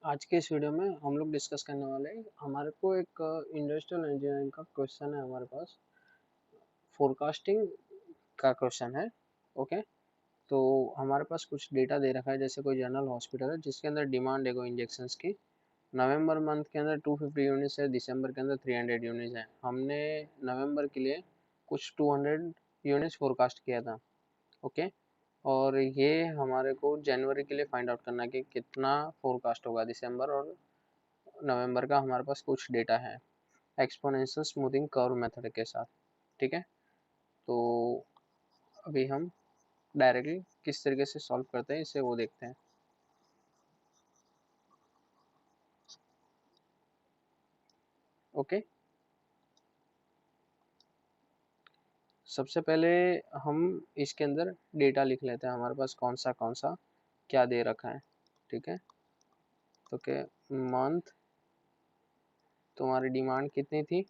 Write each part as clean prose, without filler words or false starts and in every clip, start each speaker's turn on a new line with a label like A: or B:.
A: आज के इस वीडियो में हम लोग डिस्कस करने वाले हैं। हमारे को एक इंडस्ट्रियल इंजीनियरिंग का क्वेश्चन है हमारे पास। फोरकास्टिंग का क्वेश्चन है। ओके, तो हमारे पास कुछ डेटा दे रखा है, जैसे कोई जनरल हॉस्पिटल है जिसके अंदर डिमांड है कोई इंजेक्शंस की। नवंबर मंथ के अंदर 250 यूनिट्स है, दिसंबर के अंदर 300 यूनिट्स है। हमने नवंबर के लिए कुछ 200 यूनिट्स फोरकास्ट किया था। ओके, और ये हमारे को जनवरी के लिए फाइंड आउट करना है कि कितना फोरकास्ट होगा दिसंबर और नवंबर का। हमारे पास कुछ डेटा है एक्सपोनेंशियल स्मूथिंग कर्व मेथड के साथ। ठीक है, तो अभी हम डायरेक्टली किस तरीके से सॉल्व करते हैं इसे वो देखते हैं। ओके, सबसे पहले हम इसके अंदर डेटा लिख लेते हैं, हमारे पास कौन सा क्या दे रखा है। ठीक है, तो क्या मंथ तुम्हारी डिमांड कितनी थी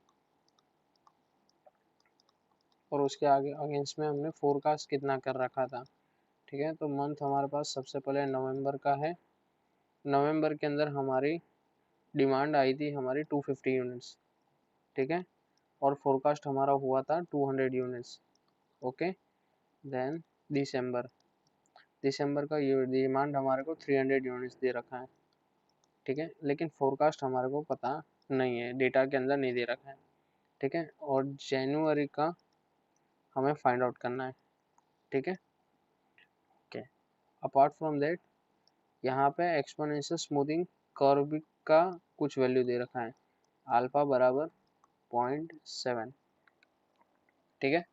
A: और उसके आगे अगेंस्ट में हमने फोरकास्ट कितना कर रखा था। ठीक है, तो मंथ हमारे पास सबसे पहले नवंबर का है। नवंबर के अंदर हमारी डिमांड आई थी हमारी 250 यूनिट्स। ठीक है, और फोरकास्ट हमारा हुआ था 200 यूनिट्स। ओके, देन दिसंबर दिसंबर का ये डिमांड हमारे को 300 यूनिट्स दे रखा है। ठीक है, लेकिन फोरकास्ट हमारे को पता नहीं है, डेटा के अंदर नहीं दे रखा है। ठीक है, और जनवरी का हमें फाइंड आउट करना है। ठीक है, ओके, अपार्ट फ्रॉम दैट यहाँ पे एक्सपोनेंशियल स्मूथिंग कर्व का कुछ वैल्यू दे रखा है, अल्फा बराबर 0.7। ठीक है,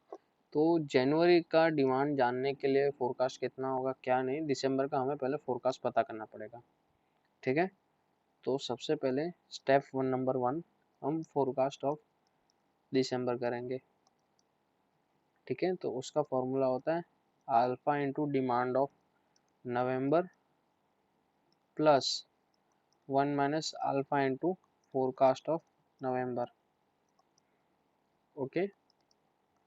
A: तो जनवरी का डिमांड जानने के लिए फोरकास्ट कितना होगा क्या नहीं, दिसंबर का हमें पहले फोरकास्ट पता करना पड़ेगा। ठीक है, तो सबसे पहले स्टेप नंबर 1 हम फोरकास्ट ऑफ दिसंबर करेंगे। ठीक है, तो उसका फॉर्मूला होता है alpha into demand of November plus 1 minus alpha into forecast of November. Okay,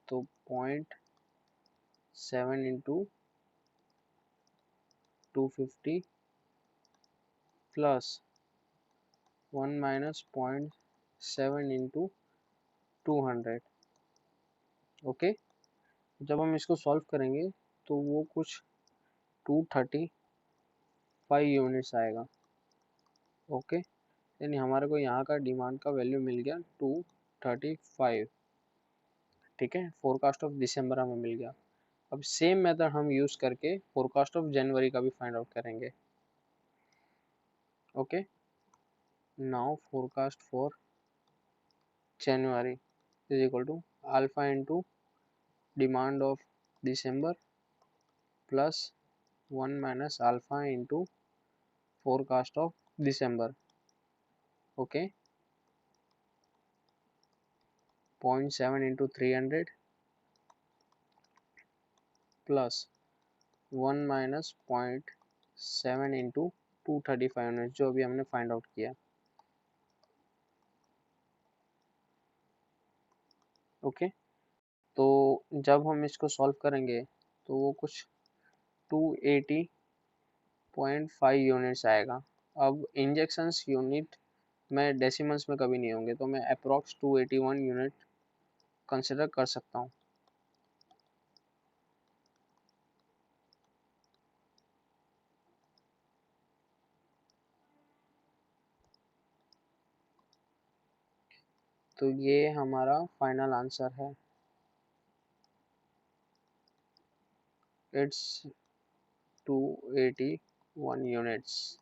A: तो 0.7 into 250 plus 1 minus 0.7 into 200। Okay, जब हम इसको सॉल्व करेंगे तो वो कुछ 235 यूनिट्स आएगा। ओके, यानी हमारे को यहाँ का डिमांड का वैल्यू मिल गया 235। ठीक है, फोरकास्ट ऑफ दिसंबर हमें मिल गया। अब सेम मेथड हम यूज़ करके फोरकास्ट ऑफ जनवरी का भी फाइंड आउट करेंगे। Okay, now forecast for January is equal to alpha into demand of December plus 1 minus alpha into forecast of December. Okay, 0.7 into 300 plus 1 minus 0.7 into 235 unit जो अभी हमने find out किया। Okay, तो जब हम इसको solve करेंगे तो वो कुछ 280.5 यूनिट्स आएगा। अब इंजेक्शंस यूनिट में डेसिमल्स में कभी नहीं होंगे, तो मैं अप्रॉक्स 281 यूनिट कंसिडर कर सकता हूँ। तो ये हमारा फाइनल आंसर है, इट्स 281 यूनिट्स।